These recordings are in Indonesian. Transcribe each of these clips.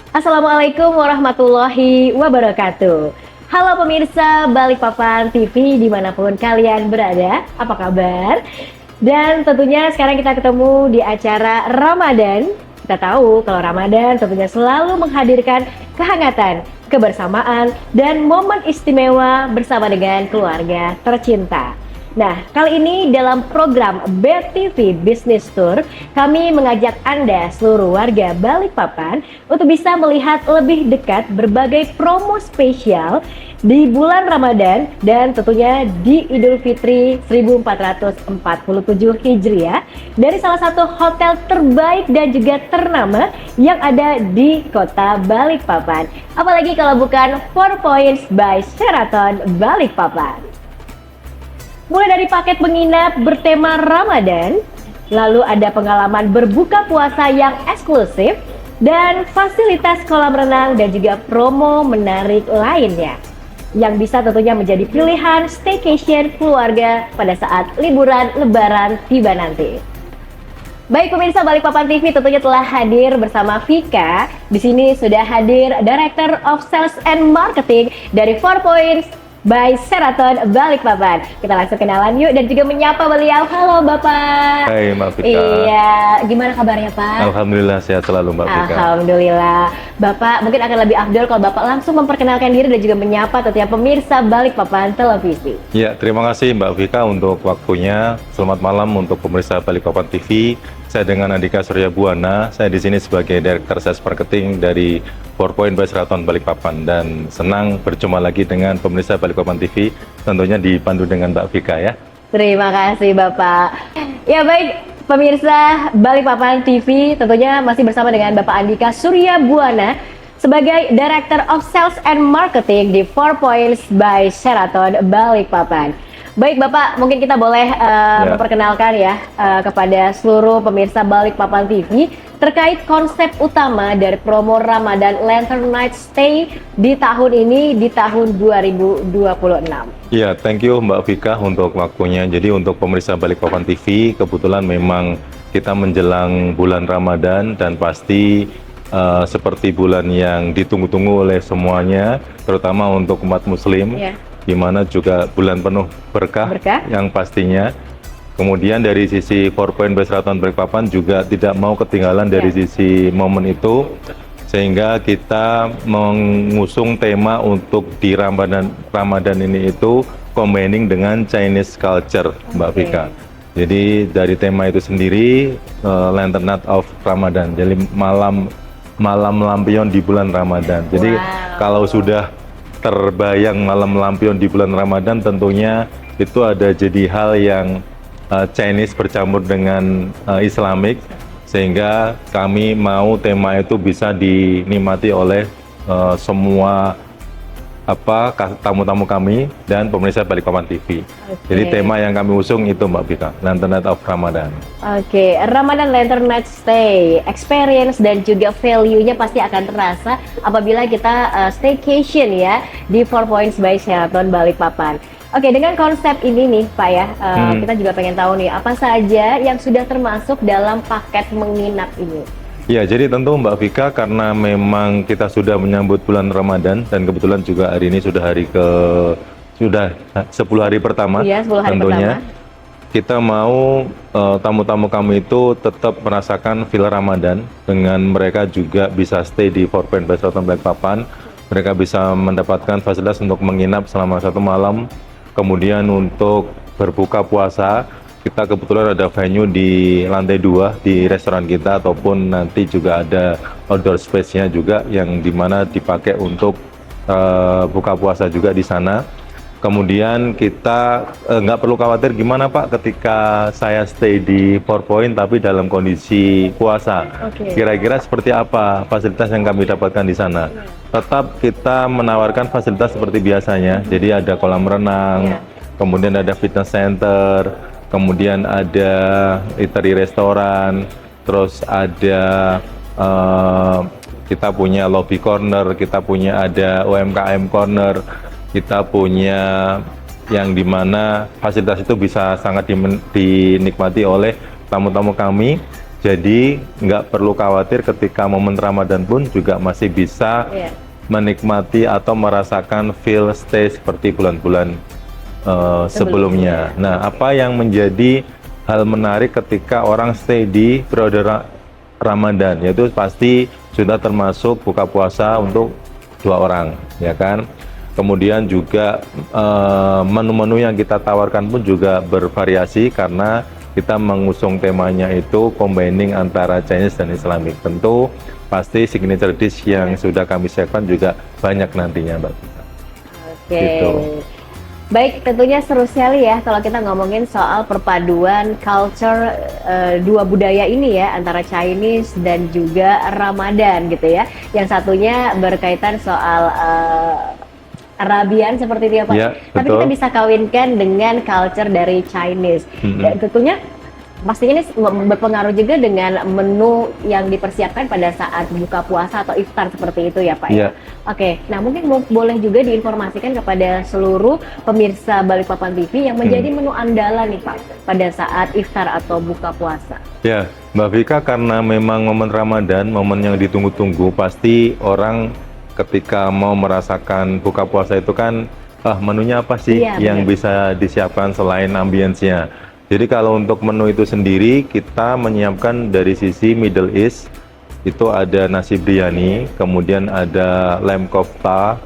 Assalamualaikum warahmatullahi wabarakatuh. Halo pemirsa Balikpapan TV dimanapun kalian berada, apa kabar? Dan tentunya sekarang kita ketemu di acara Ramadan. Kita tahu kalau Ramadan tentunya selalu menghadirkan kehangatan, kebersamaan, dan momen istimewa bersama dengan keluarga tercinta. Nah, kali ini dalam program BTV Business Tour, kami mengajak Anda seluruh warga Balikpapan untuk bisa melihat lebih dekat berbagai promo spesial di bulan Ramadan dan tentunya di Idul Fitri 1447 Hijriah dari salah satu hotel terbaik dan juga ternama yang ada di kota Balikpapan. Apalagi kalau bukan 4 Points by Sheraton Balikpapan. Mulai dari paket menginap bertema Ramadan, lalu ada pengalaman berbuka puasa yang eksklusif, dan fasilitas kolam renang dan juga promo menarik lainnya. Yang bisa tentunya menjadi pilihan staycation keluarga pada saat liburan lebaran tiba nanti. Baik pemirsa Balikpapan TV tentunya telah hadir bersama Vika. Di sini sudah hadir Director of Sales and Marketing dari 4 Points by Sheraton Balikpapan. Kita langsung kenalan yuk dan juga menyapa beliau. Halo Bapak. Hai Mbak Vika. Iya, gimana kabarnya Pak? Alhamdulillah sehat selalu Mbak Vika. Alhamdulillah. Bapak mungkin akan lebih afdol kalau Bapak langsung memperkenalkan diri dan juga menyapa tentunya pemirsa Balikpapan Televisi. Ya, terima kasih Mbak Vika untuk waktunya. Selamat malam untuk pemirsa Balikpapan TV. Saya dengan Andika Surya Buana. Saya di sini sebagai Director Sales Marketing dari 4 Point by Sheraton Balikpapan dan senang berjumpa lagi dengan pemirsa Balikpapan TV. Tentunya dipandu dengan Mbak Vika ya. Terima kasih Bapak. Ya baik, pemirsa Balikpapan TV tentunya masih bersama dengan Bapak Andika Surya Buana sebagai Director of Sales and Marketing di 4 Points by Sheraton Balikpapan. Baik Bapak, mungkin kita boleh memperkenalkan ya kepada seluruh pemirsa Balikpapan TV terkait konsep utama dari promo Ramadan Lantern Night Stay di tahun ini, di tahun 2026. Ya, thank you Mbak Vika untuk waktunya. Jadi untuk pemirsa Balikpapan TV, kebetulan memang kita menjelang bulan Ramadan dan pasti seperti bulan yang ditunggu-tunggu oleh semuanya, terutama untuk umat muslim. Di mana juga bulan penuh berkah yang pastinya. Kemudian dari sisi 4 Point by Sheraton Balikpapan juga tidak mau ketinggalan dari sisi momen itu, sehingga kita mengusung tema untuk di Ramadan ini itu combining dengan Chinese culture Mbak Vika. Jadi dari tema itu sendiri Lantern Night of Ramadan, jadi malam lampion di bulan Ramadan. Jadi kalau sudah terbayang malam lampion di bulan Ramadan, tentunya itu ada jadi hal yang Chinese bercampur dengan Islamic, sehingga kami mau tema itu bisa dinikmati oleh semua tamu-tamu kami dan pemirsa Balikpapan TV. Jadi tema yang kami usung itu Mbak Vika, Lantern Night of Ramadan. Ramadan Lantern Night Stay, experience dan juga value-nya pasti akan terasa apabila kita staycation ya di 4 Points by Sheraton Balikpapan. Dengan konsep ini nih Pak ya, kita juga pengen tahu nih apa saja yang sudah termasuk dalam paket menginap ini. Ya, jadi tentu Mbak Vika, karena memang kita sudah menyambut bulan Ramadan dan kebetulan juga hari ini sudah 10 hari pertama. Iya, 10 hari tentunya pertama. kita mau tamu-tamu kami itu tetap merasakan feel Ramadan, dengan mereka juga bisa stay di 4 Point by Sheraton Balikpapan. Mereka bisa mendapatkan fasilitas untuk menginap selama 1 malam. Kemudian untuk berbuka puasa, kita kebetulan ada venue di lantai 2 di restoran kita, ataupun nanti juga ada outdoor space-nya juga yang dimana dipakai untuk buka puasa juga di sana. Kemudian kita nggak perlu khawatir gimana Pak ketika saya stay di 4 Point tapi dalam kondisi puasa. Kira-kira seperti apa fasilitas yang kami dapatkan di sana? Tetap kita menawarkan fasilitas seperti biasanya. Jadi ada kolam renang, kemudian ada fitness center, kemudian ada eatery restoran, terus ada kita punya lobby corner, kita punya ada UMKM corner, kita punya yang dimana fasilitas itu bisa sangat dinikmati oleh tamu-tamu kami. Jadi nggak perlu khawatir ketika momen Ramadan pun juga masih bisa Iya. menikmati atau merasakan feel stay seperti bulan-bulan sebelumnya. Nah, apa yang menjadi hal menarik ketika orang stay di periode Ramadan, yaitu pasti sudah termasuk buka puasa untuk 2 orang, ya kan? Kemudian juga menu-menu yang kita tawarkan pun juga bervariasi karena kita mengusung temanya itu combining antara Chinese dan Islamic. Tentu pasti signature dish yang sudah kami siapkan juga banyak nantinya, Mbak. Oke. Gitu. Baik, tentunya seru sekali ya kalau kita ngomongin soal perpaduan culture dua budaya ini ya, antara Chinese dan juga Ramadan gitu ya. Yang satunya berkaitan soal Arabian seperti itu ya Pak. Ya, Tapi betul. kita bisa kawinkan dengan culture dari Chinese. Dan tentunya pastinya ini berpengaruh juga dengan menu yang dipersiapkan pada saat buka puasa atau iftar seperti itu ya Pak. Iya. Oke, nah mungkin boleh juga diinformasikan kepada seluruh pemirsa Balikpapan TV yang menjadi menu andalan nih Pak pada saat iftar atau buka puasa. Ya, Mbak Vika, karena memang momen Ramadan, momen yang ditunggu-tunggu, pasti orang ketika mau merasakan buka puasa itu kan, menunya apa sih Iya, yang benar. bisa disiapkan selain ambience-nya. Jadi kalau untuk menu itu sendiri, kita menyiapkan dari sisi Middle East, itu ada nasi biryani, kemudian ada lamb kofta,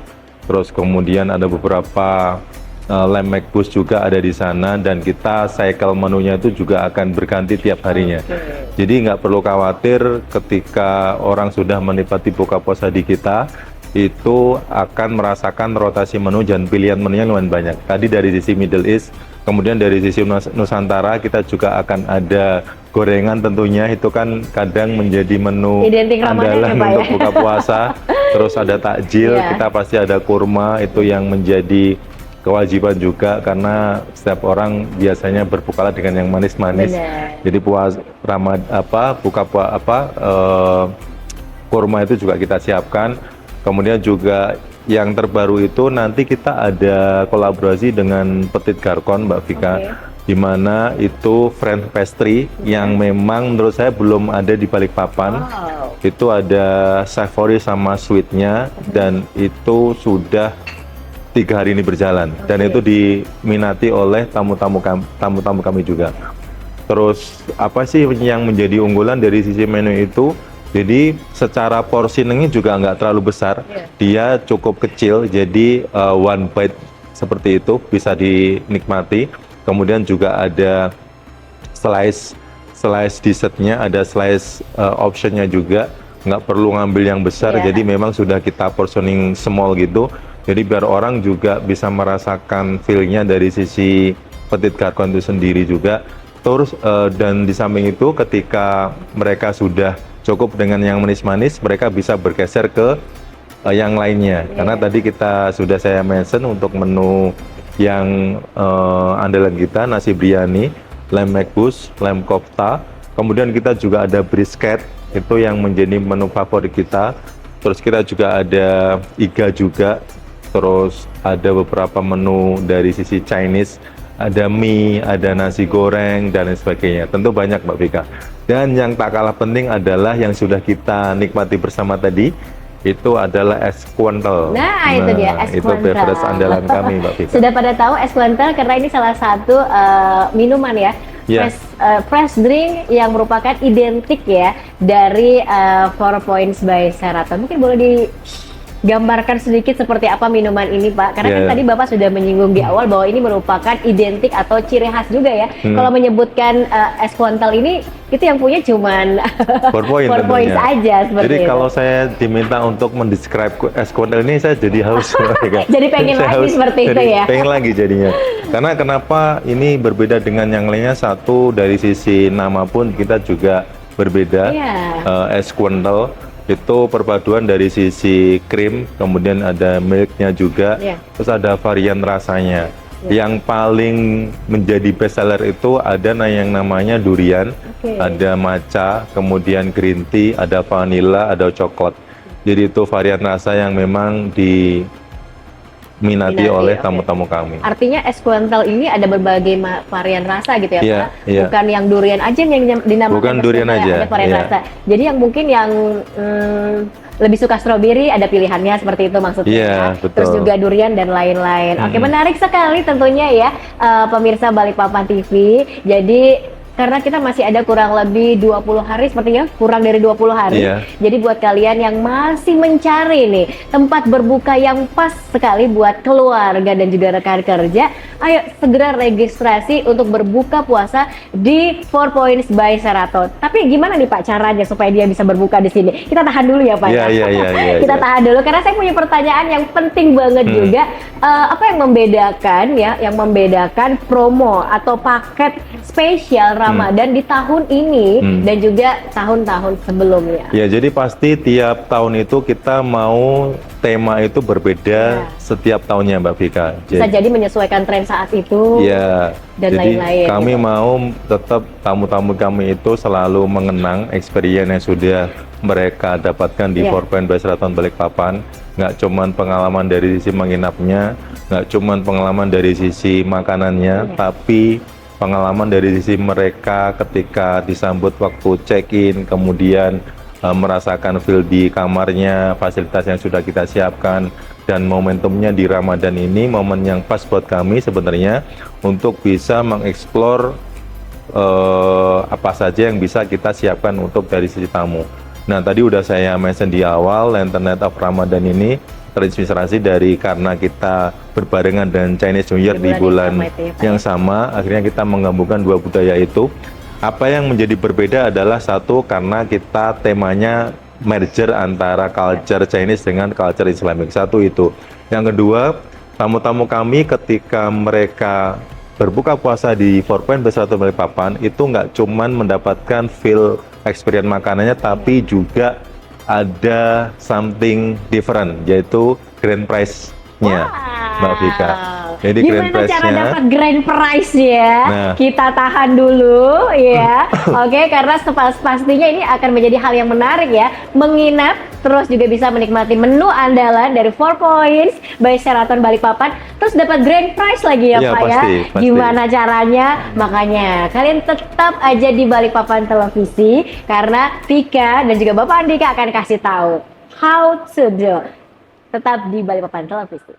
terus kemudian ada beberapa lamb makbus juga ada di sana, dan kita cycle menunya itu juga akan berganti tiap harinya. Jadi nggak perlu khawatir ketika orang sudah menikmati buka puasa di kita, itu akan merasakan rotasi menu dan pilihan menunya lumayan banyak. Tadi dari sisi Middle East, kemudian dari sisi Nusantara kita juga akan ada gorengan, tentunya itu kan kadang menjadi menu Identik Ramadan ya, andalan Pak, ya? untuk buka puasa. Terus ada takjil, Iya. kita pasti ada kurma, itu yang menjadi kewajiban juga karena setiap orang biasanya berbukalah dengan yang manis-manis. Benar. Jadi kurma itu juga kita siapkan. Kemudian juga yang terbaru itu nanti kita ada kolaborasi dengan Petit Garkon, Mbak Vika, di mana itu French pastry yang memang menurut saya belum ada di Balikpapan. Wow. Itu ada savory sama sweetnya, dan itu sudah 3 hari ini berjalan, dan itu diminati oleh tamu-tamu kami juga. Terus apa sih yang menjadi unggulan dari sisi menu itu? Jadi secara portioningnya juga nggak terlalu besar, dia cukup kecil, jadi one bite seperti itu bisa dinikmati. Kemudian juga ada slice dessertnya, ada slice optionnya juga, nggak perlu ngambil yang besar, jadi memang sudah kita portioning small gitu. Jadi biar orang juga bisa merasakan feel-nya dari sisi Petit Garkon itu sendiri juga. Terus dan di samping itu ketika mereka sudah cukup dengan yang manis-manis, mereka bisa bergeser ke yang lainnya. Karena tadi sudah saya mention untuk menu yang andalan kita, nasi biryani, lamb makbus, lamb kofta. Kemudian kita juga ada brisket, itu yang menjadi menu favorit kita. Terus kita juga ada iga juga. Terus ada beberapa menu dari sisi Chinese, ada mie, ada nasi goreng, dan lain sebagainya. Tentu banyak, Mbak Vika. Dan yang tak kalah penting adalah yang sudah kita nikmati bersama tadi, itu adalah es kuentel. Nah, itu dia es Itu kuentel. beverage andalan kami, Mbak Vika. Sudah pada tahu es kuentel karena ini salah satu minuman ya, Iya. fresh drink yang merupakan identik ya dari 4 Points by Sheraton. Mungkin boleh digambarkan sedikit seperti apa minuman ini Pak? Karena kan Iya. tadi Bapak sudah menyinggung di awal bahwa ini merupakan identik atau ciri khas juga ya. Kalau menyebutkan es kuentel ini, itu yang punya cuman 4 point 4 Points tentunya. aja seperti Jadi itu. kalau saya diminta untuk mendescribe es kuentel ini, saya jadi haus. Jadi pengen lagi seperti itu ya? Pengen lagi jadinya. Karena kenapa ini berbeda dengan yang lainnya? Satu, dari sisi nama pun kita juga berbeda. Iya. Es kuentel itu perpaduan dari sisi krim, kemudian ada milknya juga, Iya. terus ada varian rasanya. Yang paling menjadi best seller itu ada yang namanya durian, Oke. ada matcha, kemudian green tea, ada vanilla, ada coklat. Jadi itu varian rasa yang memang diminati oleh oke. tamu-tamu kami. Artinya es kuentel ini ada berbagai varian rasa gitu ya, Iya, Pak? iya. Bukan yang durian aja yang dinamakan Bukan es durian kuentel ya, aja, ada varian iya. rasa. Jadi yang mungkin yang lebih suka stroberi ada pilihannya seperti itu maksudnya. Iya, Ya. betul. Terus juga durian dan lain-lain. Oke, menarik sekali tentunya ya pemirsa Balikpapan TV. Jadi karena kita masih ada kurang lebih 20 hari sepertinya, kurang dari 20 hari. Iya. Jadi buat kalian yang masih mencari nih tempat berbuka yang pas sekali buat keluarga dan juga rekan kerja, ayo segera registrasi untuk berbuka puasa di 4 Points by Sheraton. Tapi gimana nih Pak caranya supaya dia bisa berbuka di sini? Kita tahan dulu ya Pak. Iya, ya? iya. Kita tahan dulu karena saya punya pertanyaan yang penting banget juga. Apa yang membedakan ya, yang membedakan promo atau paket spesial Ramadan di tahun ini dan juga tahun-tahun sebelumnya? Ya, jadi pasti tiap tahun itu kita mau tema itu berbeda setiap tahunnya Mbak Vika. Bisa jadi menyesuaikan tren saat itu. Ya, dan jadi lain-lain, kami gitu. mau tetap tamu-tamu kami itu selalu mengenang experience yang sudah mereka dapatkan di Four Point by Sheraton Balikpapan. Nggak cuman pengalaman dari sisi menginapnya, nggak cuman pengalaman dari sisi makanannya, tapi pengalaman dari sisi mereka ketika disambut waktu check-in, kemudian merasakan feel di kamarnya, fasilitas yang sudah kita siapkan, dan momentumnya di Ramadan ini momen yang pas buat kami sebenarnya untuk bisa mengeksplor apa saja yang bisa kita siapkan untuk dari sisi tamu. Nah, tadi udah saya mention di awal, Lantern Night of Ramadan ini terinspirasi dari karena kita berbarengan dengan Chinese New Year di bulan yang sama, akhirnya kita menggabungkan dua budaya itu. Apa yang menjadi berbeda adalah satu, karena kita temanya merger antara culture Chinese dengan culture Islamic. Satu itu. Yang kedua, tamu-tamu kami ketika mereka berbuka puasa di Four Point by Sheraton Balikpapan itu nggak cuman mendapatkan feel experience makanannya, tapi juga ada something different, yaitu grand prize-nya, Mbak Vika. Jadi grand gimana cara prize-nya, dapat grand prize ya? Nah. Kita tahan dulu ya. Oke, karena pastinya ini akan menjadi hal yang menarik ya. Menginap, terus juga bisa menikmati menu andalan dari 4 Points by Sheraton Balikpapan. Terus dapat grand prize lagi ya, Iya, Pak pasti, ya? pasti. Gimana caranya? Makanya kalian tetap aja di Balikpapan Televisi karena Vika dan juga Bapak Andika akan kasih tahu how to do. Tetap di Balikpapan Televisi.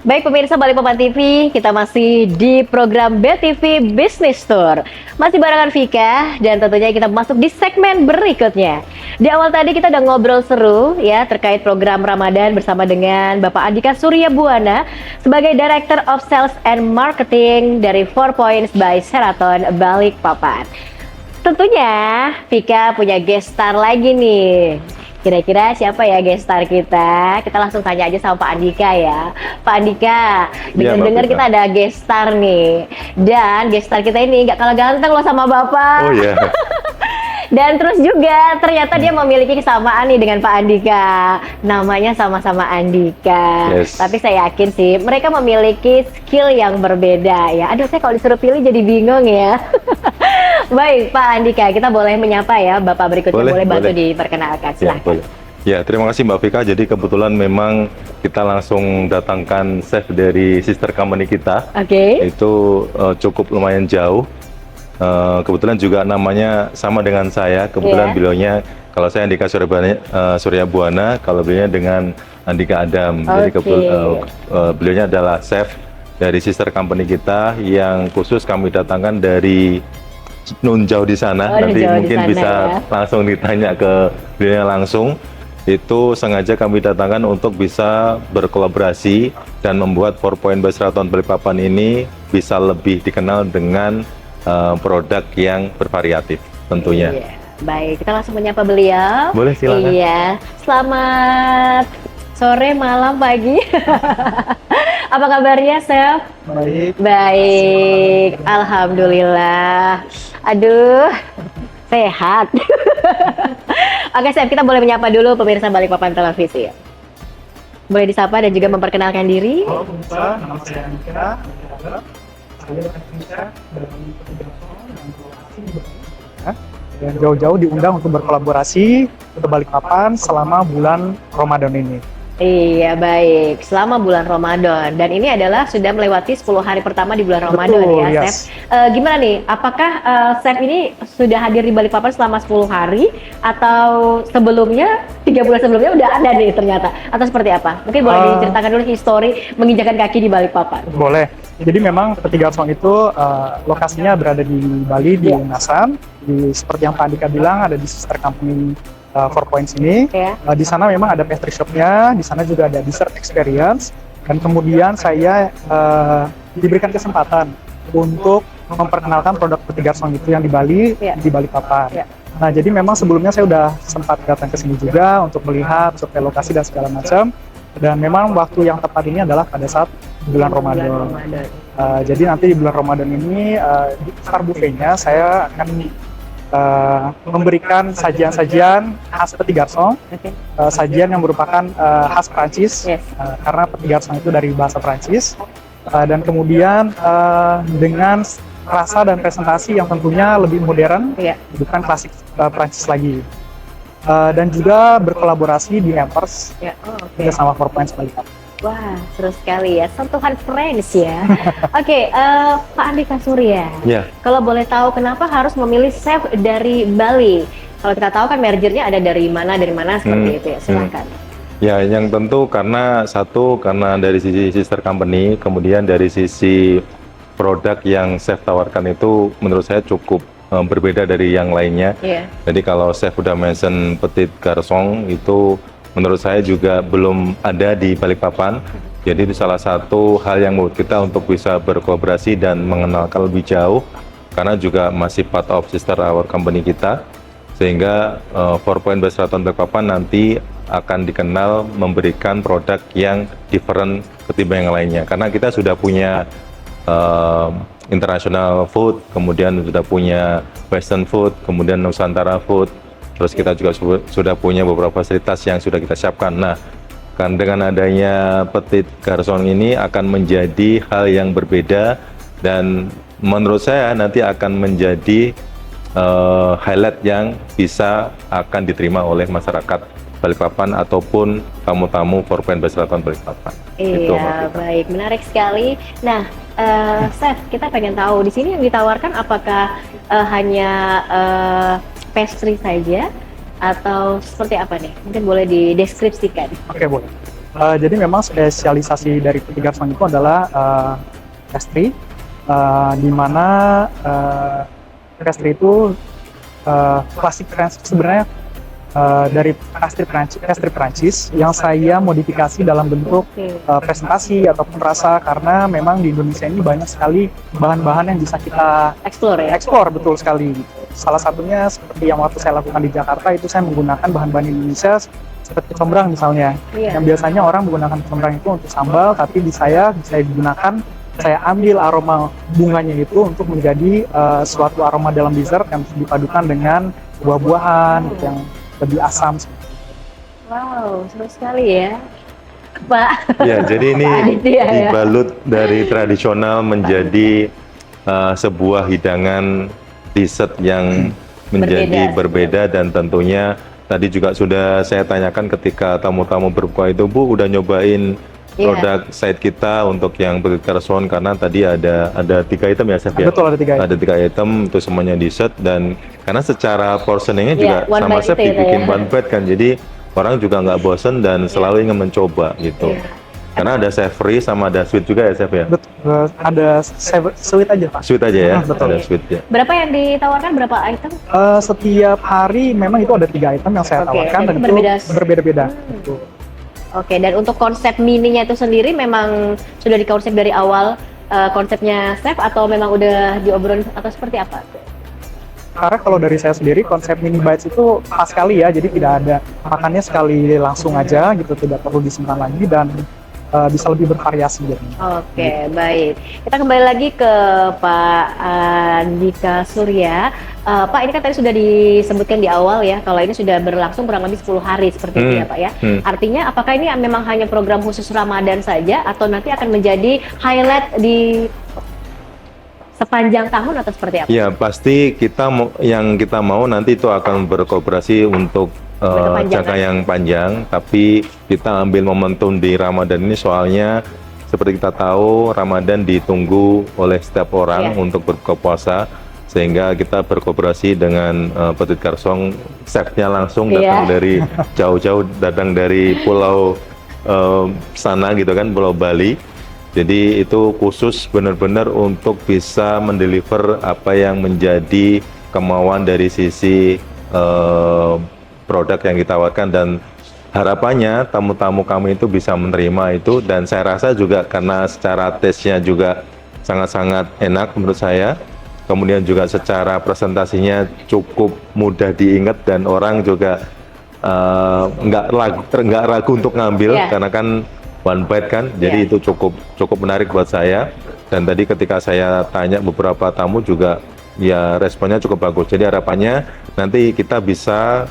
Baik pemirsa Balikpapan TV, kita masih di program BTV Business Tour. Masih barengan Vika dan tentunya kita masuk di segmen berikutnya. Di awal tadi kita udah ngobrol seru ya terkait program Ramadan bersama dengan Bapak Andika Surya Buana sebagai Director of Sales and Marketing dari 4 Points by Sheraton Balikpapan. Tentunya Vika punya guest star lagi nih. Kira-kira siapa ya guest star kita? Kita langsung tanya aja sama Pak Andika ya. Pak Andika, dengar-dengar kita ada guest star nih. Dan guest star kita ini nggak kalah ganteng loh sama Bapak. oh ya, Dan terus juga ternyata dia memiliki kesamaan nih dengan Pak Andika. Namanya sama-sama Andika. Yes. Tapi saya yakin sih mereka memiliki skill yang berbeda ya. Aduh, saya kalau disuruh pilih jadi bingung ya. Baik Pak Andika, kita boleh menyapa ya Bapak berikutnya, boleh bantu diperkenalkan, silahkan. Ya, terima kasih Mbak Vika. Jadi kebetulan memang kita langsung datangkan chef dari sister company kita. Oke. Itu cukup lumayan jauh. Kebetulan juga namanya sama dengan saya. Kebetulan beliaunya, kalau saya Andika Surya Buana, kalau beliaunya dengan Andika Adam. Jadi beliaunya adalah chef dari sister company kita yang khusus kami datangkan dari nun jauh di sana. Nanti mungkin bisa langsung ditanya ke beliau langsung. Itu sengaja kami datangkan untuk bisa berkolaborasi dan membuat 4 Point by Sheraton Balikpapan ini bisa lebih dikenal dengan produk yang bervariatif tentunya. Iya. Baik, kita langsung menyapa beliau. Boleh, silakan. Iya, selamat sore, malam, pagi. Apa kabarnya, Chef? Baik. Baik, alhamdulillah. Aduh, sehat. Oke, Chef, kita boleh menyapa dulu pemirsa Balikpapan Televisi. Boleh disapa dan juga memperkenalkan diri. Halo pemirsa, nama saya Andika. Saya Andika dari Pegason dan Lokasi di Bali. Dan jauh-jauh diundang untuk berkolaborasi ke Balikpapan selama bulan Ramadan ini. Iya, baik. Selama bulan Ramadan. Dan ini adalah sudah melewati 10 hari pertama di bulan Ramadan. Betul, ya, yes. Chef. Gimana nih? Apakah Chef ini sudah hadir di Balikpapan selama 10 hari? Atau sebelumnya, 3 bulan sebelumnya udah ada nih ternyata? Atau seperti apa? Mungkin boleh diceritakan dulu histori menginjakan kaki di Balikpapan. Boleh. Jadi memang Pegason itu lokasinya berada di Bali, di Ungasan. Seperti yang Pak Andika bilang, ada di sister company 4 Points ini. Ya. Di sana memang ada pastry shop-nya, di sana juga ada dessert experience, dan kemudian saya diberikan kesempatan untuk memperkenalkan produk Pegason itu yang di Bali, di Balikpapan. Ya. Nah, jadi memang sebelumnya saya sudah sempat datang ke sini juga untuk melihat survei lokasi dan segala macam. Dan memang waktu yang tepat ini adalah pada saat bulan Ramadan. Jadi nanti di bulan Ramadan ini di Star Buffet-nya saya akan memberikan sajian-sajian khas Pegason, sajian yang merupakan khas Prancis, karena Pegason itu dari bahasa Prancis, dan kemudian dengan rasa dan presentasi yang tentunya lebih modern, bukan klasik Prancis lagi. Dan juga berkolaborasi di Hampers bersama 4 Points Balikpapan. Wah, seru sekali ya, sentuhan Friends ya. Oke, Pak Andika Surya. Ya. Kalau boleh tahu kenapa harus memilih chef dari Bali? Kalau kita tahu kan mergernya ada dari mana seperti itu ya, silakan. Ya, yang tentu karena dari sisi sister company, kemudian dari sisi produk yang chef tawarkan itu menurut saya cukup berbeda dari yang lainnya. Jadi kalau chef udah mention Petit Garçon itu menurut saya juga belum ada di Balikpapan. Jadi itu salah satu hal yang menurut kita untuk bisa berkolaborasi dan mengenalkan lebih jauh, karena juga masih part of sister our company kita, sehingga 4 Point Restaurant Balikpapan nanti akan dikenal memberikan produk yang different ketimbang yang lainnya, karena kita sudah punya international food, kemudian sudah punya western food, kemudian nusantara food, terus kita juga sudah punya beberapa fasilitas yang sudah kita siapkan. Nah, kan dengan adanya Petit Garçon ini akan menjadi hal yang berbeda, dan menurut saya nanti akan menjadi highlight yang bisa akan diterima oleh masyarakat Balikpapan ataupun tamu-tamu 4 Point Restaurant Balikpapan. Iya, baik, menarik sekali. Nah, Chef, kita pengen tahu di sini yang ditawarkan apakah hanya pastry saja atau seperti apa nih? Mungkin boleh dideskripsikan. Oke, boleh. Jadi memang spesialisasi dari Pegason itu adalah pastry, di mana pastry itu klasik Prancis sebenarnya. Dari pastry Prancis yang saya modifikasi dalam bentuk presentasi ataupun rasa, karena memang di Indonesia ini banyak sekali bahan-bahan yang bisa kita eksplor, betul sekali. Salah satunya seperti yang waktu saya lakukan di Jakarta itu saya menggunakan bahan-bahan Indonesia seperti kecombrang misalnya. Yang biasanya orang menggunakan kecombrang itu untuk sambal, tapi di saya digunakan, saya ambil aroma bunganya itu untuk menjadi suatu aroma dalam dessert yang dipadukan dengan buah-buahan yang lebih asam. Wow, seru sekali ya, Pak. Ya, jadi ini dibalut dari tradisional menjadi sebuah hidangan dessert yang menjadi berbeda, dan tentunya tadi juga sudah saya tanyakan ketika tamu-tamu berbuka itu, Bu, udah nyobain produk side kita untuk yang Petit Garçon, karena tadi ada 3 item ya, Chef ya? Betul, ada 3 item. Ada 3 item, itu semuanya dessert, dan karena secara portioningnya juga sama Chef dibikin one bite kan, jadi orang juga nggak bosen dan selalu ingin mencoba gitu. Karena ada savory sama ada sweet juga ya, Chef ya? Betul, ada sweet aja, Pak. Sweet aja ya? Betul. Ada sweet ya. Berapa yang ditawarkan, berapa item? Setiap hari memang itu ada 3 item yang saya tawarkan, dan itu berbeda-beda. Oke, dan untuk konsep mininya itu sendiri memang sudah dikonsep dari awal konsepnya Chef, atau memang udah diobrolin atau seperti apa? Karena kalau dari saya sendiri, konsep mini bites itu pas sekali ya, jadi tidak ada makannya sekali langsung aja gitu, tidak perlu disimpan lagi, dan bisa lebih bervariasi jadinya. Oke, baik. Kita kembali lagi ke Pak Andika Surya. Pak, ini kan tadi sudah disebutkan di awal ya, kalau ini sudah berlangsung kurang lebih 10 hari seperti itu ya Pak ya. Artinya apakah ini memang hanya program khusus Ramadan saja atau nanti akan menjadi highlight di sepanjang tahun atau seperti apa? Ya, pasti yang kita mau nanti itu akan berkooperasi untuk jangka yang panjang, tapi kita ambil momentum di Ramadan ini soalnya seperti kita tahu Ramadan ditunggu oleh setiap orang untuk berbuka puasa, sehingga kita berkooperasi dengan Petit Garsong, chefnya langsung datang dari jauh-jauh, datang dari pulau sana gitu kan, Pulau Bali. Jadi itu khusus benar-benar untuk bisa mendeliver apa yang menjadi kemauan dari sisi produk yang ditawarkan, dan harapannya tamu-tamu kami itu bisa menerima itu, dan saya rasa juga karena secara taste-nya juga sangat-sangat enak menurut saya, kemudian juga secara presentasinya cukup mudah diingat dan orang juga nggak ragu untuk ngambil karena kan one bite kan, jadi itu cukup menarik buat saya. Dan tadi ketika saya tanya beberapa tamu juga ya responnya cukup bagus, jadi harapannya nanti kita bisa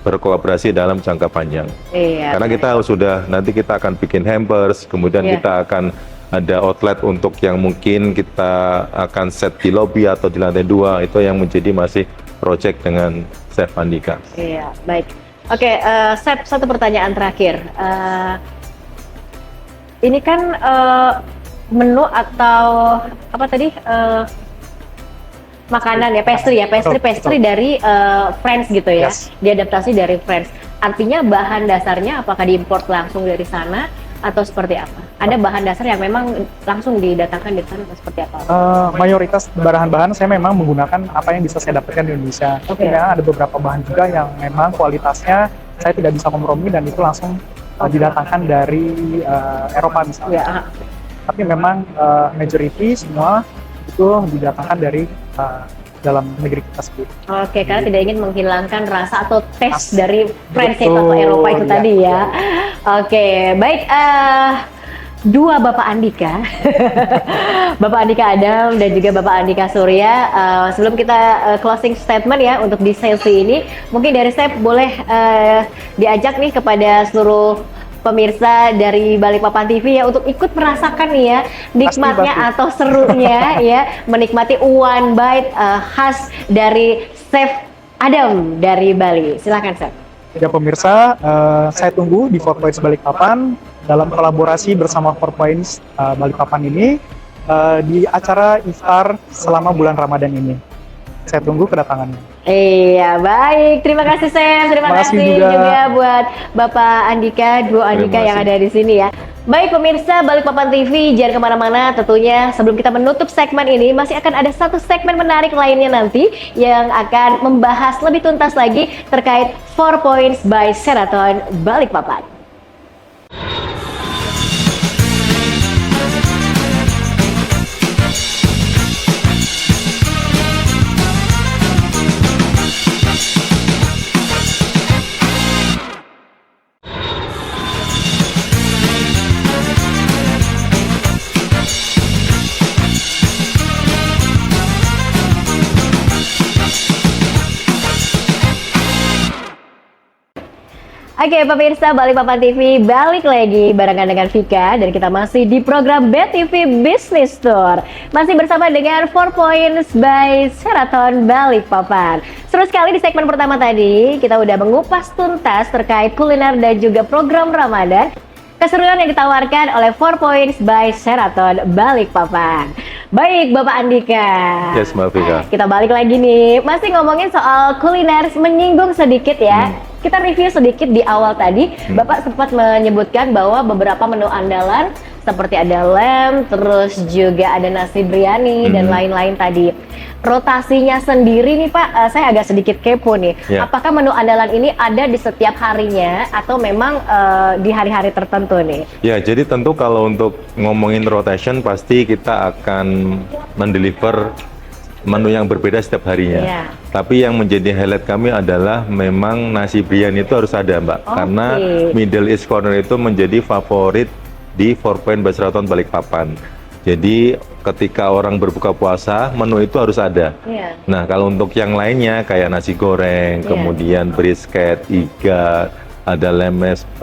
berkolaborasi dalam jangka panjang. Karena kita nanti kita akan bikin hampers, kemudian kita akan ada outlet untuk yang mungkin kita akan set di lobby atau di lantai 2, itu yang menjadi masih project dengan Chef Andika. Iya, baik. Oke, Chef, satu pertanyaan terakhir. Ini kan menu atau apa tadi? Makanan ya, pastry dari French gitu ya, diadaptasi dari French. Artinya bahan dasarnya apakah diimport langsung dari sana atau seperti apa? Ada bahan dasar yang memang langsung didatangkan dari sana atau seperti apa? Mayoritas bahan-bahan saya memang menggunakan apa yang bisa saya dapatkan di Indonesia. Ya, ada beberapa bahan juga yang memang kualitasnya saya tidak bisa kompromi dan itu langsung didatangkan dari Eropa misalnya. Tapi memang majority semua itu didatangkan dari dalam negeri kita sendiri. Oke, karena tidak ingin menghilangkan rasa atau taste dari French atau Eropa itu tadi ya. Oke, baik. Dua Bapak Andika, Bapak Andika Adam dan juga Bapak Andika Surya. Sebelum kita closing statement ya untuk di sesi ini, mungkin dari saya boleh diajak nih kepada seluruh pemirsa dari Balikpapan TV ya untuk ikut merasakan nih ya nikmatnya atau serunya ya menikmati one bite khas dari Chef Adam dari Bali. Silakan Chef. Ya pemirsa, saya tunggu di 4 Points Balikpapan dalam kolaborasi bersama 4 Points Balikpapan ini di acara iftar selama bulan Ramadan ini. Saya tunggu kedatangannya. Iya, baik. Terima kasih Chef. Terima kasih juga buat Bapak Andika, duo Andika yang ada di sini ya. Baik pemirsa Balikpapan TV, jangan kemana-mana tentunya. Sebelum kita menutup segmen ini, masih akan ada satu segmen menarik lainnya nanti yang akan membahas lebih tuntas lagi terkait 4 Points by Sheraton Balikpapan. Oke pemirsa Balikpapan TV, balik lagi barengan dengan Vika dan kita masih di program BTV Business Tour. Masih bersama dengan 4 Points by Sheraton Balikpapan. Seru sekali di segmen pertama tadi, kita udah mengupas tuntas terkait kuliner dan juga program Ramadan. Keseruan yang ditawarkan oleh 4 Points by Sheraton Balikpapan. Baik Bapak Andika. Yes Mbak Vika. Kita balik lagi nih, masih ngomongin soal kuliner, menyinggung sedikit ya. Kita review sedikit di awal tadi, Bapak sempat menyebutkan bahwa beberapa menu andalan seperti ada lamb, terus juga ada nasi biryani dan lain-lain tadi. Rotasinya sendiri nih Pak, saya agak sedikit kepo nih. Apakah menu andalan ini ada di setiap harinya atau memang di hari-hari tertentu nih? Ya, jadi tentu kalau untuk ngomongin rotation pasti kita akan mendeliver menu yang berbeda setiap harinya. Tapi yang menjadi highlight kami adalah memang nasi biryani itu harus ada Mbak. Karena Middle East Corner itu menjadi favorit di Four Point by Sheraton Balikpapan. Jadi ketika orang berbuka puasa, menu itu harus ada. Iya. Nah, kalau untuk yang lainnya kayak nasi goreng, Iya. kemudian brisket, iga, ada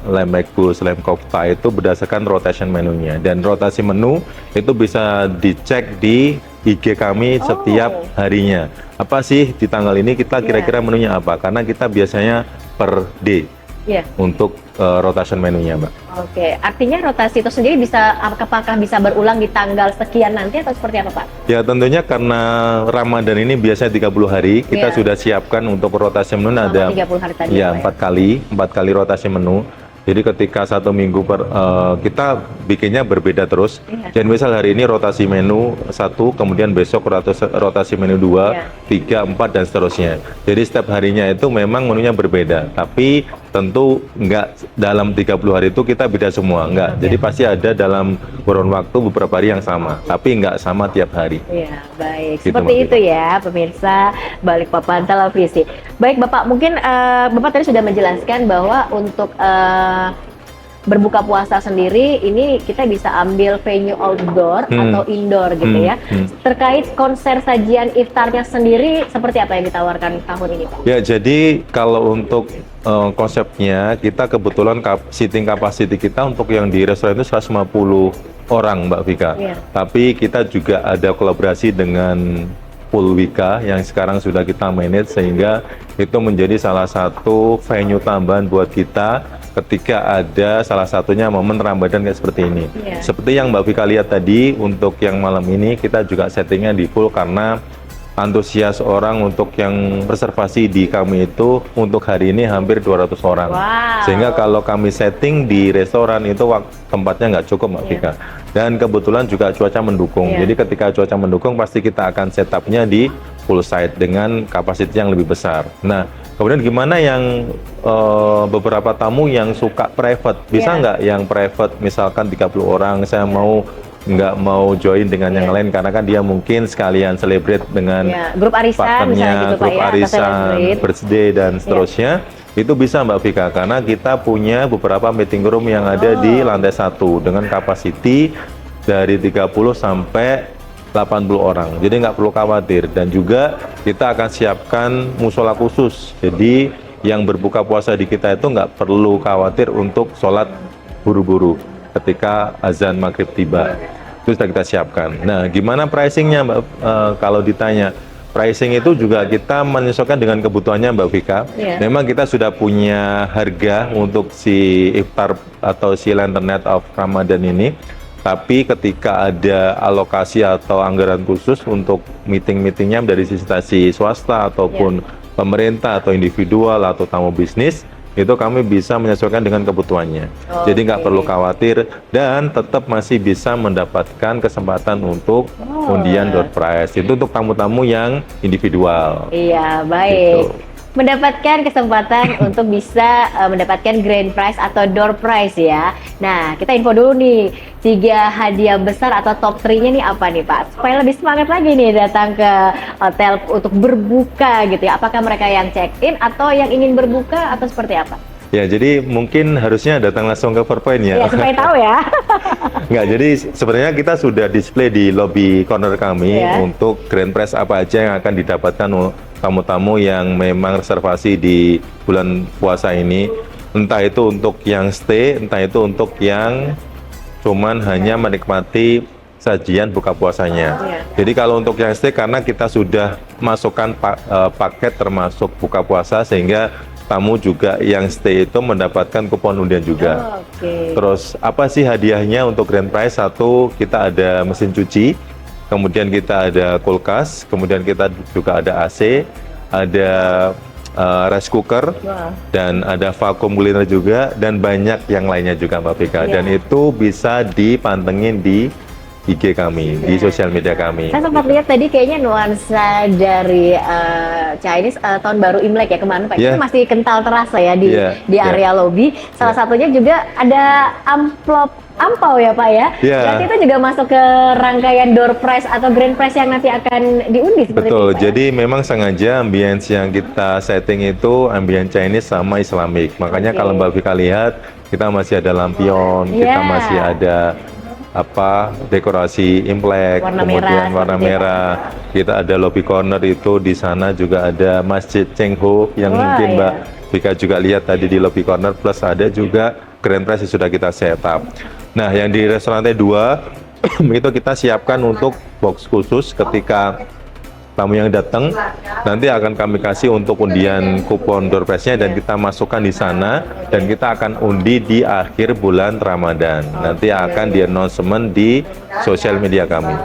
lemekbus, lem kofta, itu berdasarkan rotation menunya. Dan rotasi menu itu bisa dicek di IG kami setiap harinya. Apa sih di tanggal ini kita kira-kira menunya apa? Karena kita biasanya per day Iya. untuk rotation menunya, Mbak. Oke, artinya rotasi itu sendiri bisa apakah bisa berulang di tanggal sekian nanti atau seperti apa, Pak? Ya tentunya karena Ramadan ini biasanya 30 hari, kita Iya. sudah siapkan untuk rotasi menu Selama ada 30 hari tadi ya ya, Pak, ya? 4 kali rotasi menu. Jadi ketika 1 minggu kita bikinnya berbeda terus. Iya. Dan misal hari ini rotasi menu 1, kemudian besok rotasi menu 2, Iya. 3, 4 dan seterusnya. Jadi setiap harinya itu memang menunya berbeda. Tapi tentu nggak dalam 30 hari itu kita beda semua, nggak. Jadi pasti ada dalam kurun waktu beberapa hari yang sama, tapi nggak sama tiap hari. Iya, baik. Gitu, Seperti Mbak itu ya, pemirsa Balikpapan Televisi. Baik, Bapak, mungkin Bapak tadi sudah menjelaskan bahwa untuk berbuka puasa sendiri ini kita bisa ambil venue outdoor atau indoor gitu ya. Terkait konser sajian iftarnya sendiri seperti apa yang ditawarkan tahun ini, Pak? Ya, jadi kalau untuk konsepnya kita kebetulan seating capacity kita untuk yang di restoran itu 150 orang, Mbak Vika. Iya. Tapi kita juga ada kolaborasi dengan Pulwika yang sekarang sudah kita manage, sehingga itu menjadi salah satu venue tambahan buat kita ketika ada salah satunya momen Ramadan kayak seperti ini. Iya. Seperti yang Mbak Vika lihat tadi, untuk yang malam ini kita juga settingnya di full karena antusias orang untuk yang reservasi di kami itu untuk hari ini hampir 200 orang. Wow. Sehingga kalau kami setting di restoran itu tempatnya nggak cukup, Mbak Vika. Dan kebetulan juga cuaca mendukung. Iya. Jadi ketika cuaca mendukung pasti kita akan setupnya di full site dengan kapasitas yang lebih besar. Nah, kemudian gimana yang beberapa tamu yang suka private? Bisa nggak yang private misalkan 30 orang saya nggak mau join dengan yang lain karena kan dia mungkin sekalian celebrate dengan Ya, grup arisan misalnya partnernya, gitu, Pak, grup ya, atau arisan, celebrate. birthday dan seterusnya. Itu bisa, Mbak Vika, karena kita punya beberapa meeting room yang ada di lantai 1 dengan kapasiti dari 30 sampai 80 orang. Jadi nggak perlu khawatir. Dan juga kita akan siapkan musola khusus. Jadi yang berbuka puasa di kita itu nggak perlu khawatir untuk sholat buru-buru ketika azan maghrib tiba. Itu sudah kita siapkan. Nah, gimana pricingnya, Mbak? Kalau ditanya, pricing itu juga kita menyesuaikan dengan kebutuhannya, Mbak Vika. Iya. Memang kita sudah punya harga untuk si iftar atau si Lantern Night of Ramadan ini. Tapi ketika ada alokasi atau anggaran khusus untuk meeting-meetingnya dari instansi swasta ataupun pemerintah atau individual atau tamu bisnis, itu kami bisa menyesuaikan dengan kebutuhannya. Jadi nggak perlu khawatir dan tetap masih bisa mendapatkan kesempatan untuk undian door prize. Itu untuk tamu-tamu yang individual. Iya, baik. Gitu. Mendapatkan kesempatan untuk bisa mendapatkan grand prize atau door prize ya. Nah, kita info dulu nih, 3 hadiah besar atau top 3-nya nih apa nih, Pak? Supaya lebih semangat lagi nih datang ke hotel untuk berbuka gitu ya. Apakah mereka yang check-in atau yang ingin berbuka atau seperti apa? Ya, jadi mungkin harusnya datang langsung ke Four Point ya. Ya, supaya tahu ya. Nggak, jadi sebenarnya kita sudah display di lobby corner kami untuk grand prize apa aja yang akan didapatkan tamu-tamu yang memang reservasi di bulan puasa ini. Entah itu untuk yang stay, entah itu untuk yang cuman hanya menikmati sajian buka puasanya. Jadi kalau untuk yang stay, karena kita sudah masukkan paket termasuk buka puasa, sehingga tamu juga yang stay itu mendapatkan kupon undian juga. Terus apa sih hadiahnya untuk grand prize? 1, kita ada mesin cuci, kemudian kita ada kulkas, kemudian kita juga ada AC, ada rice cooker, dan ada vacuum cleaner juga, dan banyak yang lainnya juga, Mbak Vika. Dan itu bisa dipantengin di IG kami, di sosial media kami. Saya sempat lihat tadi kayaknya nuansa dari Chinese tahun baru Imlek ya kemarin Pak. Yeah. Itu masih kental terasa ya di Yeah. di area lobby. Salah satunya juga ada ampau ya Pak ya. Yeah. Berarti itu juga masuk ke rangkaian door prize atau grand prize yang nanti akan diundi seperti Betul, itu, Pak, ya? jadi memang sengaja ambience yang kita setting itu ambience Chinese sama Islamic. Makanya Oke. kalau Mbak Vika lihat, kita masih ada lampion, kita Yeah. masih ada dekorasi Imlek, Warna kemudian merah, warna seperti itu. merah. Kita ada lobby corner itu, di sana juga ada Masjid Cheng Ho yang Wah, mungkin iya. Mbak Vika juga lihat tadi di lobby corner, plus ada juga grand prize yang sudah kita set up. Nah, yang di restoran lantai 2 itu kita siapkan untuk box khusus ketika tamu yang datang nanti akan kami kasih untuk undian kupon door prize-nya dan kita masukkan di sana dan kita akan undi di akhir bulan Ramadan. Nanti akan di announcement di sosial media kami.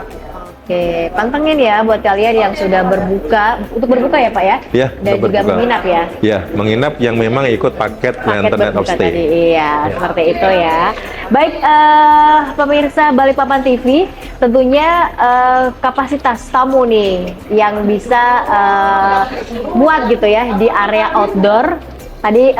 Oke, pantengin ya buat kalian yang sudah berbuka, untuk berbuka ya Pak ya? Ya, Dan untuk juga berbuka. menginap ya? Ya, menginap yang memang ikut paket Lantern Night of berbuka Stay. tadi, iya, seperti itu ya. Baik, pemirsa Balikpapan TV, tentunya kapasitas tamu nih yang bisa muat gitu ya di area outdoor. Tadi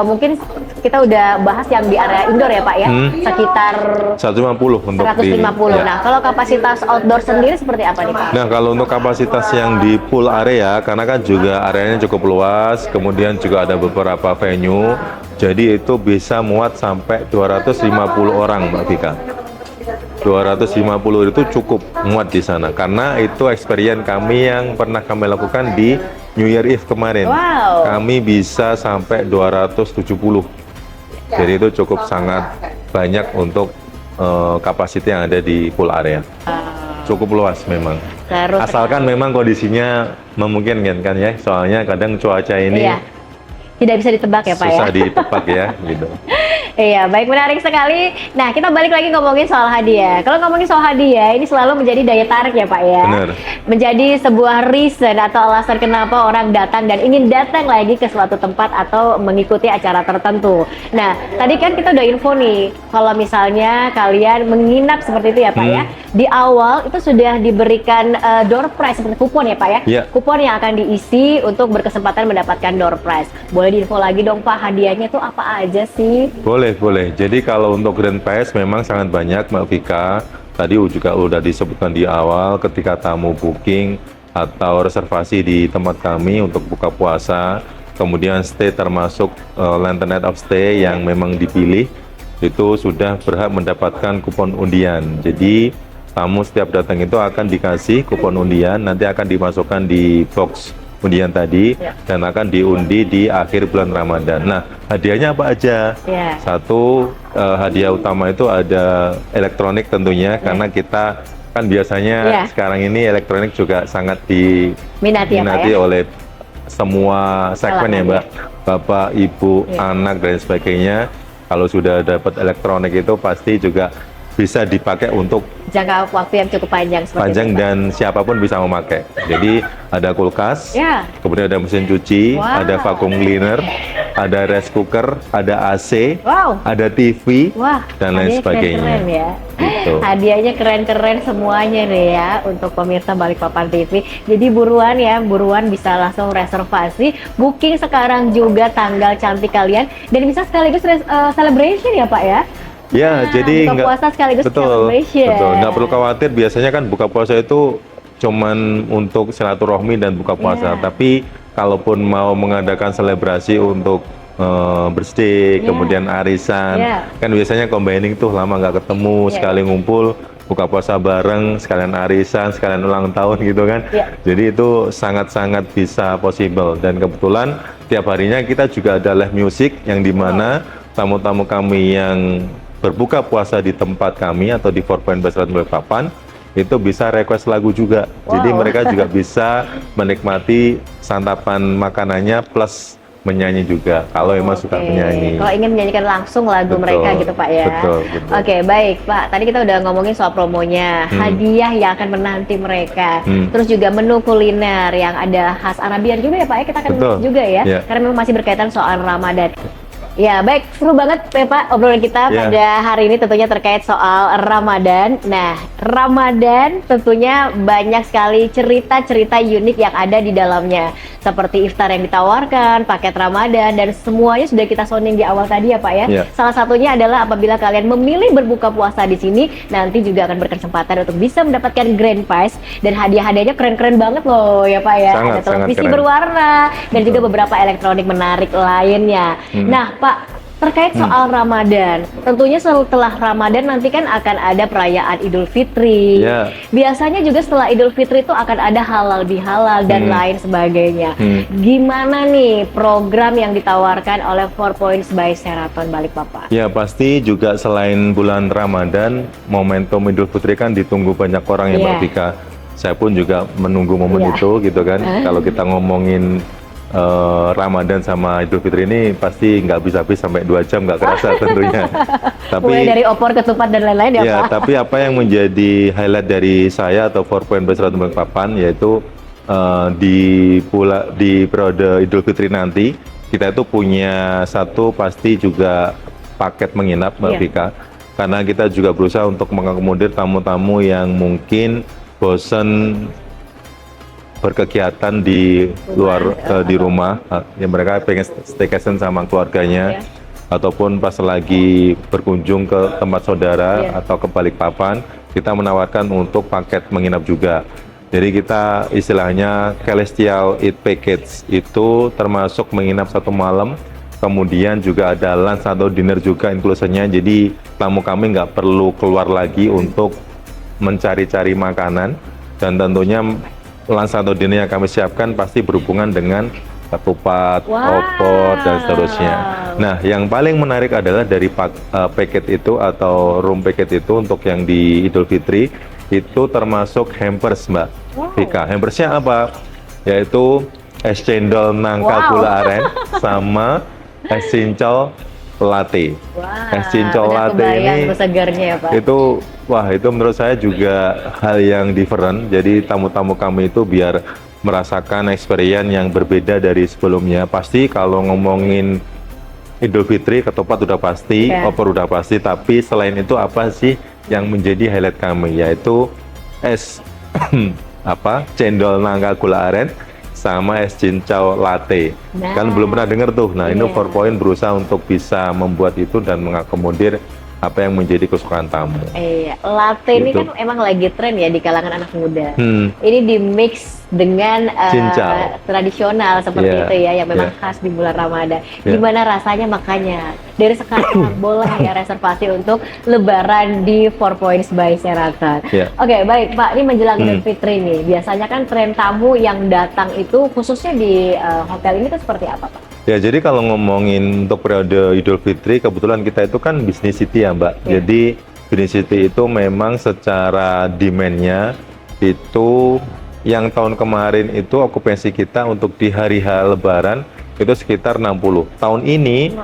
mungkin kita udah bahas yang di area indoor ya Pak ya, sekitar 150 untuk 150. ya. Nah, kalau kapasitas outdoor sendiri seperti apa nih Pak? Nah, kalau untuk kapasitas yang di pool area, karena kan juga areanya cukup luas, kemudian juga ada beberapa venue, jadi itu bisa muat sampai 250 orang, Mbak Vika. 250 itu cukup muat di sana, karena itu experience kami yang pernah kami lakukan di New Year Eve kemarin. Wow. Kami bisa sampai 270. Jadi itu cukup sangat banyak untuk kapasitas yang ada di pool area. Cukup luas memang. Terus Asalkan memang kondisinya memungkinkan kan ya, soalnya kadang cuaca ini iya, tidak bisa ditebak ya Pak ya? susah ditebak ya, gitu. Iya, baik, menarik sekali. Nah, kita balik lagi ngomongin soal hadiah. Kalau ngomongin soal hadiah, ini selalu menjadi daya tarik ya Pak ya. Benar. Menjadi sebuah reason atau alasan kenapa orang datang dan ingin datang lagi ke suatu tempat atau mengikuti acara tertentu. Nah, tadi kan kita udah info nih, kalau misalnya kalian menginap seperti itu ya Pak ya, di awal itu sudah diberikan door prize seperti kupon ya Pak ya. Iya. Kupon yang akan diisi untuk berkesempatan mendapatkan door prize. Boleh diinfo lagi dong Pak, hadiahnya tuh apa aja sih? Boleh. Jadi kalau untuk Grand Prize memang sangat banyak, Mbak Vika. Tadi juga udah disebutkan di awal, ketika tamu booking atau reservasi di tempat kami untuk buka puasa, kemudian stay termasuk Lantern Night of Stay yang memang dipilih, itu sudah berhak mendapatkan kupon undian. Jadi tamu setiap datang itu akan dikasih kupon undian, nanti akan dimasukkan di box undian tadi dan akan diundi di akhir bulan Ramadan. Nah, hadiahnya apa aja? Ya. Satu, hadiah utama itu ada elektronik tentunya, karena kita kan biasanya sekarang ini elektronik juga sangat Minati ya Pak diminati ya? oleh semua segmen ya Mbak, Bapak, Ibu, anak dan sebagainya. Kalau sudah dapat elektronik itu pasti juga bisa dipakai untuk Jangka waktu yang cukup panjang seperti panjang itu, Pak. dan siapapun bisa memakai. Jadi ada kulkas, Ya. kemudian ada mesin cuci, Wow. ada vacuum cleaner, ada rice cooker, ada AC, Wow. ada TV, Wah, dan lain hadiahnya sebagainya. keren-keren ya. Gitu. Hadiahnya keren-keren semuanya nih ya untuk pemirsa Balikpapan TV. Jadi buruan bisa langsung reservasi, booking sekarang juga tanggal cantik kalian dan bisa sekaligus celebration ya Pak ya. Ya, jadi buka puasa sekaligus celebration. nggak perlu khawatir. Biasanya kan buka puasa itu cuman untuk silaturahmi dan buka puasa. Iya. Tapi kalaupun mau mengadakan selebrasi untuk birthday, kemudian arisan, kan biasanya combining tuh lama nggak ketemu, sekali ngumpul buka puasa bareng, sekalian arisan, sekalian ulang tahun gitu kan. Jadi itu sangat-sangat bisa possible. Dan kebetulan tiap harinya kita juga ada live music yang dimana tamu-tamu kami yang berbuka puasa di tempat kami atau di Four Point Restoran Balikpapan itu bisa request lagu juga. Jadi mereka juga bisa menikmati santapan makanannya plus menyanyi juga kalau emang suka menyanyi. Kalau ingin menyanyikan langsung lagu mereka gitu Pak ya. Betul. Oke, baik Pak. Tadi kita udah ngomongin soal promonya, hadiah yang akan menanti mereka. Terus juga menu kuliner yang ada khas Arabian juga ya Pak ya. Kita akan juga ya. Karena memang masih berkaitan soal Ramadan. Ya, baik, seru banget ya Pak obrolan kita Ya. pada hari ini tentunya terkait soal Ramadan. Nah, Ramadan tentunya banyak sekali cerita-cerita unik yang ada di dalamnya. Seperti iftar yang ditawarkan, paket Ramadan, dan semuanya sudah kita sounding di awal tadi ya Pak ya. Ya. Salah satunya adalah apabila kalian memilih berbuka puasa di sini, nanti juga akan berkesempatan untuk bisa mendapatkan grand prize, dan hadiah-hadiahnya keren-keren banget loh ya Pak ya. Sangat, Ada televisi sangat keren. berwarna, dan juga beberapa elektronik menarik lainnya. Nah Pak, terkait soal Ramadan, tentunya setelah Ramadan nanti kan akan ada perayaan Idul Fitri. Ya. Biasanya juga setelah Idul Fitri itu akan ada halal bihalal dan lain sebagainya. Gimana nih program yang ditawarkan oleh 4 Points by Sheraton Balikpapan? Ya pasti juga selain bulan Ramadan, momentum Idul Fitri kan ditunggu banyak orang ya Mbak Iya. Vika. Saya pun juga menunggu momen Iya. itu gitu kan. Kalau kita ngomongin Ramadan sama Idul Fitri ini pasti nggak bisa habis sampai 2 jam, nggak kerasa tentunya. Mulai dari opor, ketupat dan lain-lain ya Ya, Pak? tapi apa yang menjadi highlight dari saya atau 4 Point by Sheraton Balikpapan yaitu di periode Idul Fitri nanti kita itu punya satu pasti juga paket menginap Mbak Iya. Vika, karena kita juga berusaha untuk mengakomodir tamu-tamu yang mungkin bosen berkegiatan di luar di rumah, yang mereka pengen staycation sama keluarganya, ataupun pas lagi berkunjung ke tempat saudara atau ke Balikpapan, kita menawarkan untuk paket menginap juga. Jadi kita istilahnya Celestial Eat Package itu termasuk menginap 1 malam, kemudian juga ada lunch atau dinner juga inclusion-nya. Jadi tamu kami nggak perlu keluar lagi untuk mencari-cari makanan, dan tentunya lunch atau dinner yang kami siapkan pasti berhubungan dengan ketupat, opor, dan seterusnya. Nah, yang paling menarik adalah dari paket itu atau room paket itu untuk yang di Idul Fitri itu termasuk hampers Mbak Vika. Hampersnya apa? Yaitu es cendol nangka gula aren sama es cincau latte. Es cincau benar latte kebayang ini tuh segarnya ya Pak. itu wah, itu menurut saya juga hal yang different. Jadi tamu-tamu kami itu biar merasakan experience yang berbeda dari sebelumnya. Pasti kalau ngomongin Idul Fitri, ketupat udah pasti, opor udah pasti, tapi selain itu apa sih yang menjadi highlight kami, yaitu es cendol nangka gula aren sama es cincau latte. Kan belum pernah dengar tuh. Nah, ini 4 Point berusaha untuk bisa membuat itu dan mengakomodir apa yang menjadi kesukaan tamu. Iya, latte ini Gitu. kan emang lagi tren ya di kalangan anak muda. Hmm. Ini di mix dengan Cincau. tradisional seperti Iya, itu ya, yang memang iya. khas di bulan Ramadan. Iya. Gimana rasanya makanya? Dari sekarang boleh ya reservasi untuk Lebaran di 4 Points by Sheraton. Iya. Oke, baik Pak. Ini menjelang Idul Fitri nih. Biasanya kan tren tamu yang datang itu khususnya di hotel ini tuh seperti apa Pak? Ya, jadi kalau ngomongin untuk periode Idul Fitri, kebetulan kita itu kan business city ya Mbak. Iya. Jadi business city itu memang secara demand-nya itu yang tahun kemarin itu okupansi kita untuk di hari H Lebaran itu sekitar 60. Tahun ini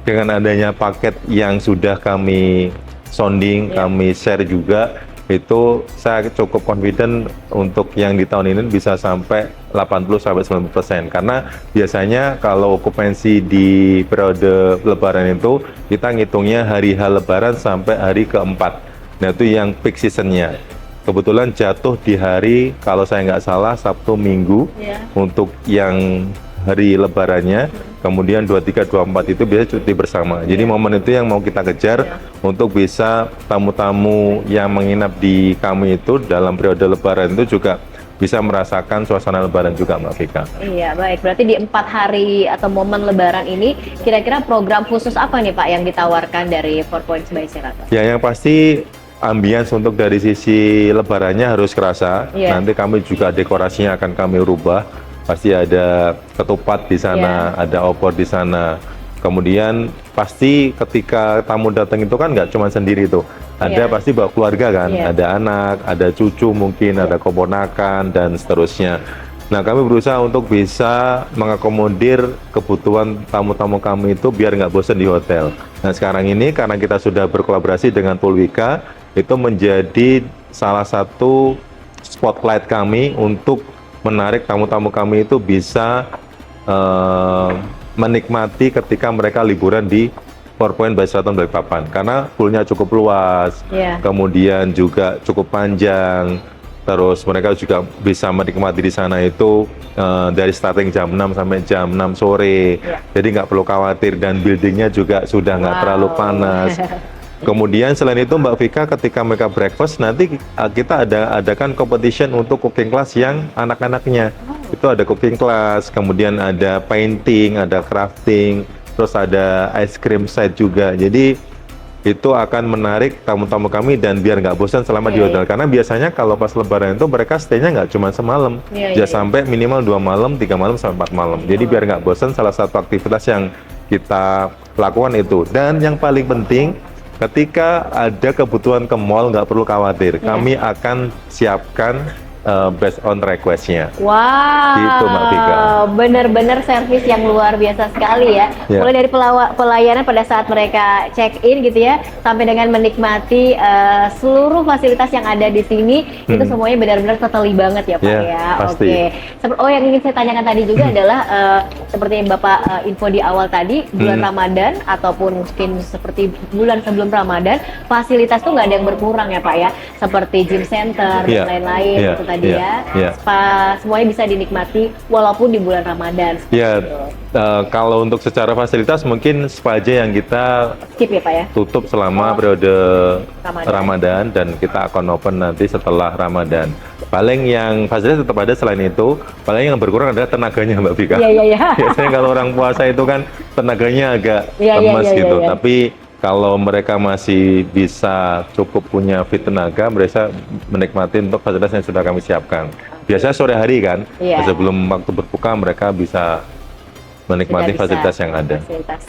dengan adanya paket yang sudah kami sounding, kami share juga, itu saya cukup confident untuk yang di tahun ini bisa sampai 80-90%, karena biasanya kalau okupansi di periode Lebaran itu kita ngitungnya hari H Lebaran sampai hari keempat. Nah, itu yang peak seasonnya. Kebetulan jatuh di hari, kalau saya nggak salah, Sabtu Minggu untuk yang hari Lebarannya. Kemudian 23, 24 itu biasanya cuti bersama. Jadi momen itu yang mau kita kejar untuk bisa tamu-tamu yang menginap di kami itu dalam periode Lebaran itu juga bisa merasakan suasana Lebaran juga Mbak Vika. Iya, baik. Berarti di 4 hari atau momen Lebaran ini, kira-kira program khusus apa nih Pak yang ditawarkan dari 4 Points by Sheraton? Ya, yang pasti ambience untuk dari sisi Lebarannya harus kerasa. Nanti kami juga dekorasinya akan kami rubah. Pasti ada ketupat di sana, ada opor di sana. Kemudian pasti ketika tamu datang itu kan nggak cuma sendiri tuh, ada pasti bawa keluarga kan, ada anak, ada cucu mungkin, ada keponakan dan seterusnya. Nah, kami berusaha untuk bisa mengakomodir kebutuhan tamu-tamu kami itu biar nggak bosan di hotel. Nah, sekarang ini karena kita sudah berkolaborasi dengan Pulwika, itu menjadi salah satu spotlight kami untuk menarik tamu-tamu kami itu bisa menikmati ketika mereka liburan di Four Point by Sheraton Balikpapan karena poolnya cukup luas, kemudian juga cukup panjang, terus mereka juga bisa menikmati di sana itu dari starting jam 6 sampai jam 6 sore, jadi nggak perlu khawatir dan buildingnya juga sudah nggak terlalu panas. Kemudian selain itu Mbak Vika, ketika mereka breakfast nanti kita adakan competition untuk cooking class yang anak-anaknya. Itu ada cooking class, kemudian ada painting, ada crafting, terus ada ice cream side juga. Jadi itu akan menarik tamu-tamu kami dan biar nggak bosan selama di hotel. Karena biasanya kalau pas lebaran itu mereka stay-nya nggak cuma semalam, sampai minimal 2 malam, 3 malam, sampai 4 malam. Jadi biar nggak bosan, salah satu aktivitas yang kita lakukan itu. Dan yang paling penting, ketika ada kebutuhan ke mall nggak perlu khawatir, kami akan siapkan based on request-nya. Wow, gitu Mbak Vika. Bener-bener servis yang luar biasa sekali ya. Mulai dari pelayanan pada saat mereka check-in gitu ya, sampai dengan menikmati seluruh fasilitas yang ada di sini, itu semuanya benar-benar totally banget ya Pak ya. Pasti. Oh, yang ingin saya tanyakan tadi juga adalah seperti yang Bapak info di awal tadi, bulan Ramadan ataupun mungkin seperti bulan sebelum Ramadan, fasilitas tuh nggak ada yang berkurang ya Pak ya, seperti gym center dan lain-lain gitu tadi spa, semuanya bisa dinikmati walaupun di bulan Ramadan. Kalau untuk secara fasilitas mungkin spa aja yang kita skip ya Pak ya, tutup selama periode Ramadan dan kita akan open nanti setelah Ramadan. Paling yang fasilitas tetap ada, selain itu paling yang berkurang adalah tenaganya Mbak Vika. Biasanya kalau orang puasa itu kan tenaganya agak lemes gitu, tapi kalau mereka masih bisa cukup punya fit tenaga, mereka menikmati untuk fasilitas yang sudah kami siapkan. Biasanya sore hari kan, sebelum waktu berbuka mereka bisa menikmati fasilitas yang ada. Fasilitas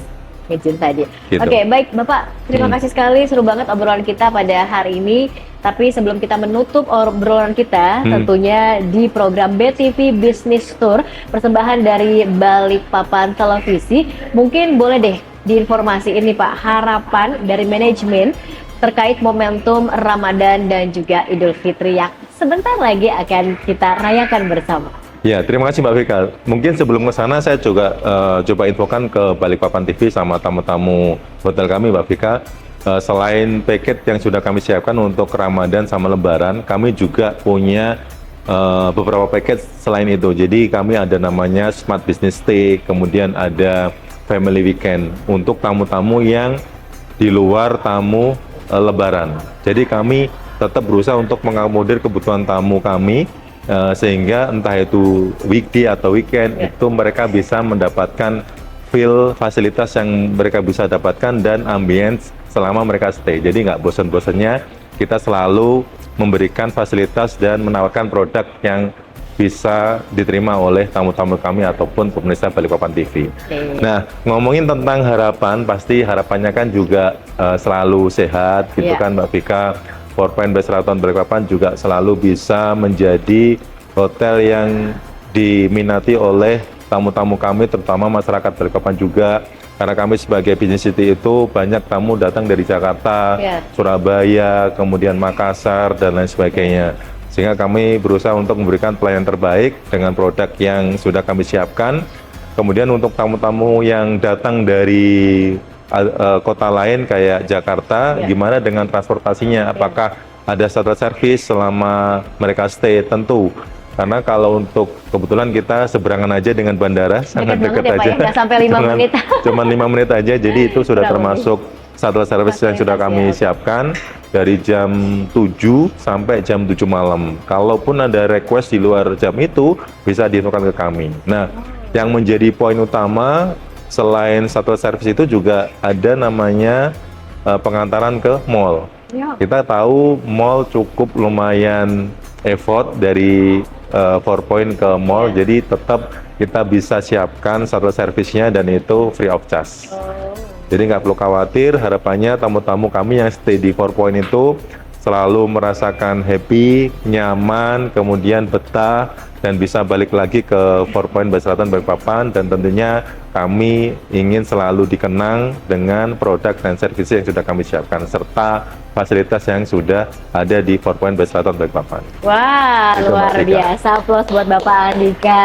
ngejin tadi. Oke, baik Bapak, terima kasih sekali, seru banget obrolan kita pada hari ini. Tapi sebelum kita menutup obrolan kita, tentunya di program BTV Business Tour, persembahan dari Balikpapan Televisi, mungkin boleh deh diinformasi ini Pak, harapan dari manajemen terkait momentum Ramadan dan juga Idul Fitri yang sebentar lagi akan kita rayakan bersama. Ya, terima kasih Mbak Vika. Mungkin sebelum ke sana saya juga coba infokan ke Balikpapan TV sama tamu-tamu hotel kami Mbak Vika. Selain paket yang sudah kami siapkan untuk Ramadan sama Lebaran, kami juga punya beberapa paket selain itu. Jadi kami ada namanya Smart Business Stay, kemudian ada Family Weekend untuk tamu-tamu yang di luar tamu Lebaran. Jadi kami tetap berusaha untuk mengakomodir kebutuhan tamu kami sehingga entah itu weekday atau weekend itu mereka bisa mendapatkan feel fasilitas yang mereka bisa dapatkan dan ambience selama mereka stay. Jadi nggak bosan-bosannya kita selalu memberikan fasilitas dan menawarkan produk yang bisa diterima oleh tamu-tamu kami ataupun pemirsa Balikpapan TV. Nah, ngomongin tentang harapan, pasti harapannya kan juga selalu sehat, gitu kan Mbak Vika. Four Point by Sheraton Balikpapan juga selalu bisa menjadi hotel yang diminati oleh tamu-tamu kami, terutama masyarakat Balikpapan juga. Karena kami sebagai Business City itu banyak tamu datang dari Jakarta, Surabaya, kemudian Makassar, dan lain sebagainya. Sehingga kami berusaha untuk memberikan pelayanan terbaik dengan produk yang sudah kami siapkan. Kemudian untuk tamu-tamu yang datang dari kota lain kayak Jakarta, gimana dengan transportasinya? Apakah ada shuttle service selama mereka stay? Tentu. Karena kalau untuk kebetulan kita seberangan aja dengan bandara, sangat dekat aja. Nggak sampai 5 menit. Cuma 5 menit aja, jadi itu sudah termasuk shuttle service yang sudah kami siapkan dari jam 7 sampai jam 7 malam. Kalaupun ada request di luar jam itu, bisa diinfokan ke kami. Nah, yang menjadi poin utama selain shuttle service itu juga ada namanya pengantaran ke mall. Kita tahu mall cukup lumayan effort dari Four Point ke mall, jadi tetap kita bisa siapkan shuttle service-nya dan itu free of charge. Jadi nggak perlu khawatir, harapannya tamu-tamu kami yang stay di Four Point itu selalu merasakan happy, nyaman, kemudian betah, dan bisa balik lagi ke Four Point by Sheraton Balikpapan, dan tentunya kami ingin selalu dikenang dengan produk dan service yang sudah kami siapkan serta fasilitas yang sudah ada di 4 Point by Sheraton Balikpapan. Wah, Itu, luar Mbak Tika. biasa. Aplaus buat Bapak Andika.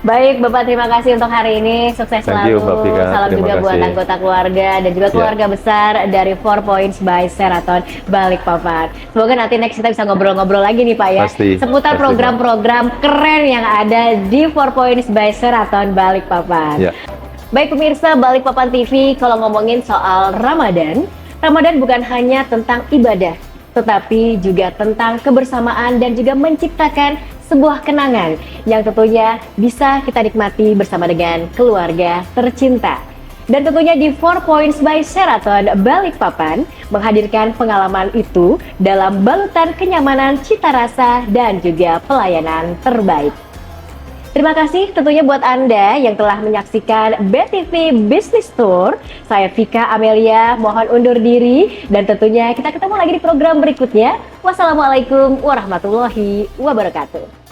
Baik, Bapak, terima kasih untuk hari ini. Sukses Thank you, selalu. Mbak Tika. Salam Terima juga buat kasih. anggota keluarga dan juga keluarga besar dari 4 Points by Sheraton Balikpapan. Semoga nanti next kita bisa ngobrol-ngobrol lagi nih, Pak ya. Pasti, Seputar pasti, program-program keren yang ada di 4 Points by Sheraton Balikpapan. Ya. Baik pemirsa Balikpapan TV, kalau ngomongin soal Ramadan, Ramadan bukan hanya tentang ibadah, tetapi juga tentang kebersamaan dan juga menciptakan sebuah kenangan yang tentunya bisa kita nikmati bersama dengan keluarga tercinta. Dan tentunya di 4 Points by Sheraton Balikpapan menghadirkan pengalaman itu dalam balutan kenyamanan, cita rasa, dan juga pelayanan terbaik. Terima kasih tentunya buat Anda yang telah menyaksikan BTV Business Tour. Saya Vika Amelia, mohon undur diri dan tentunya kita ketemu lagi di program berikutnya. Wassalamualaikum warahmatullahi wabarakatuh.